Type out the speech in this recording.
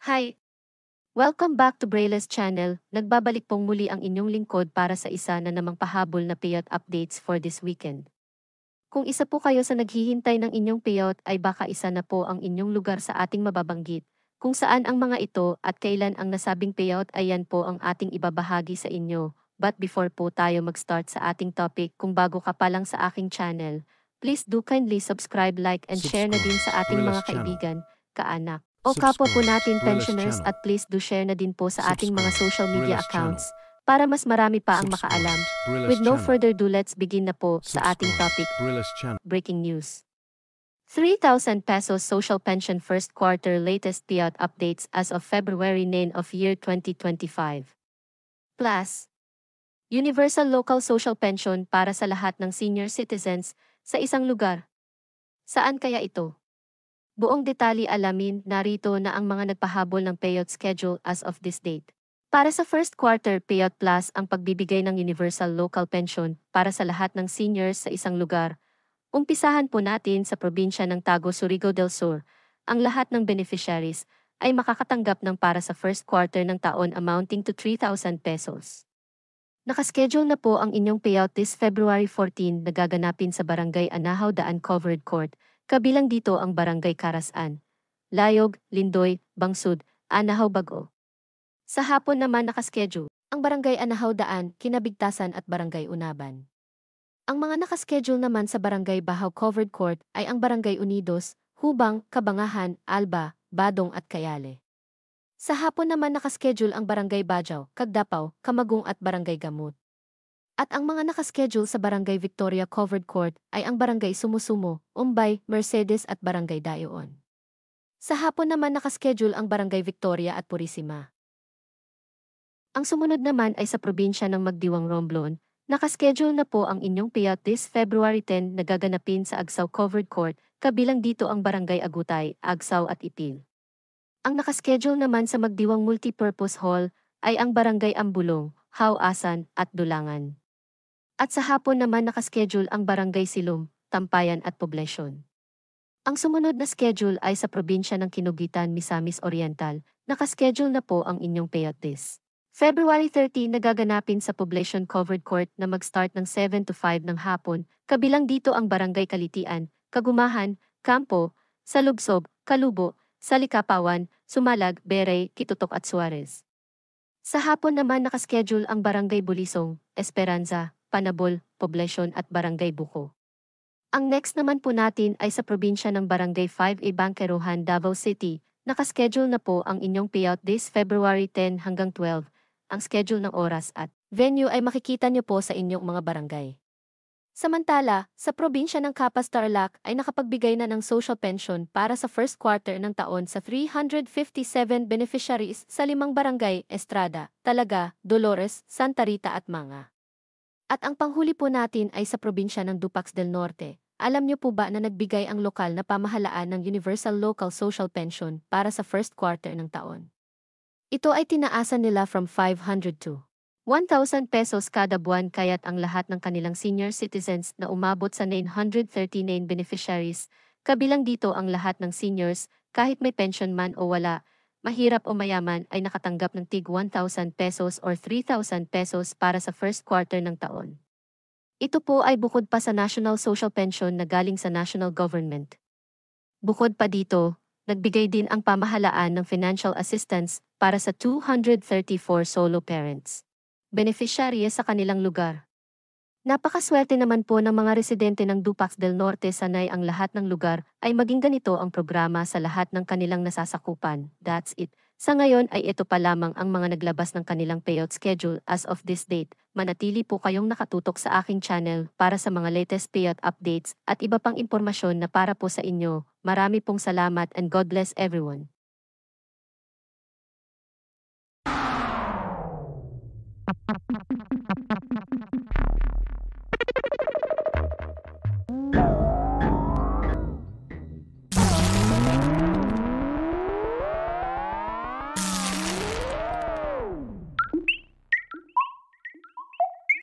Hi! Welcome back to Braille's channel. Nagbabalik pong muli ang inyong lingkod para sa isa na namang pahabol na payout updates for this weekend. Kung isa po kayo sa naghihintay ng inyong payout ay baka isa na po ang inyong lugar sa ating mababanggit. Kung saan ang mga ito at kailan ang nasabing payout ay yan po ang ating ibabahagi sa inyo. But before po tayo mag-start sa ating topic, kung bago ka pa lang sa aking channel, please do kindly subscribe, like and share na din sa ating mga kaibigan, kaanak, o kapwa po natin pensioners at please do share na din po sa ating mga social media accounts para mas marami pa ang makaalam. With no further ado, let's begin na po sa ating topic. Breaking news. 3,000 pesos social pension first quarter latest payout updates as of February 9 of year 2025. Plus, Universal Local Social Pension para sa lahat ng senior citizens sa isang lugar. Saan kaya ito? Buong detalye alamin narito na ang mga nagpahabol ng payout schedule as of this date. Para sa first quarter payout plus ang pagbibigay ng Universal Local Pension para sa lahat ng seniors sa isang lugar. Umpisahan po natin sa probinsya ng Taguig, Surigao del Sur. Ang lahat ng beneficiaries ay makakatanggap ng para sa first quarter ng taon amounting to 3,000 pesos. Nakaschedule na po ang inyong payout this February 14 na gaganapin sa Barangay Anahaw Daan Covered Court. Kabilang dito ang Barangay Karasan, Layog, Lindoy, Bangsud, Anahaw Bago. Sa hapon naman nakaschedule ang Barangay Anahaw Daan, Kinabigtasan at Barangay Unaban. Ang mga nakaschedule naman sa Barangay Bahaw Covered Court ay ang Barangay Unidos, Hubang, Kabangahan, Alba, Badong at Kayale. Sa hapon naman nakaschedule ang Barangay Bajaw, Cagdapaw, Kamagong at Barangay Gamut. At ang mga nakaschedule sa Barangay Victoria Covered Court ay ang Barangay Sumusumo, Umbay, Mercedes at Barangay Dayoon. Sa hapon naman nakaschedule ang Barangay Victoria at Purisima. Ang sumunod naman ay sa probinsya ng Magdiwang, Romblon. Nakaschedule na po ang inyong payout this February 10 na gaganapin sa Agsaw Covered Court, kabilang dito ang Barangay Agutay, Agsaw at Ipil. Ang nakaschedule naman sa Magdiwang Multipurpose Hall ay ang Barangay Ambulong, Haw-Asan at Dulangan. At sa hapon naman nakaschedule ang Barangay Silom, Tampayan at Poblacion. Ang sumunod na schedule ay sa probinsya ng Kinugitan, Misamis Oriental. Nakaschedule na po ang inyong payout this February 30 na gaganapin sa Poblacion Covered Court na mag-start ng 7 to 5 ng hapon. Kabilang dito ang Barangay Kalitian, Kagumahan, Campo, Salubsob, Kalubo, Salikapawan, Sumalag, Beray, Kitutok at Suarez. Sa hapon naman nakaschedule ang Barangay Bulisong, Esperanza, Panabol, Poblacion at Barangay Buko. Ang next naman po natin ay sa probinsya ng Barangay 5A Bangkerohan, Davao City. Nakaschedule na po ang inyong payout this February 10 hanggang 12. Ang schedule ng oras at venue ay makikita niyo po sa inyong mga barangay. Samantala, sa probinsya ng Capas Tarlac ay nakapagbigay na ng social pension para sa first quarter ng taon sa 357 beneficiaries sa 5 barangay: Estrada, Talaga, Dolores, Santa Rita at Manga. At ang panghuli po natin ay sa probinsya ng Dupax del Norte. Alam niyo po ba na nagbigay ang lokal na pamahalaan ng Universal Local Social Pension para sa first quarter ng taon? Ito ay tinaasan nila from 500 to 1,000 pesos kada buwan, kaya't ang lahat ng kanilang senior citizens na umabot sa 939 beneficiaries, kabilang dito ang lahat ng seniors, kahit may pension man o wala, mahirap o mayaman ay nakatanggap ng tig 1,000 pesos or 3,000 pesos para sa first quarter ng taon. Ito po ay bukod pa sa National Social Pension na galing sa national government. Bukod pa dito, nagbigay din ang pamahalaan ng financial assistance para sa 234 solo parents, beneficiary sa kanilang lugar. Napakaswerte naman po ng mga residente ng Dupax del Norte, sanay ang lahat ng lugar ay maging ganito ang programa sa lahat ng kanilang nasasakupan. That's it. Sa ngayon ay ito pa lamang ang mga naglabas ng kanilang payout schedule as of this date. Manatili po kayong nakatutok sa aking channel para sa mga latest payout updates at iba pang impormasyon na para po sa inyo. Marami pong salamat and God bless everyone.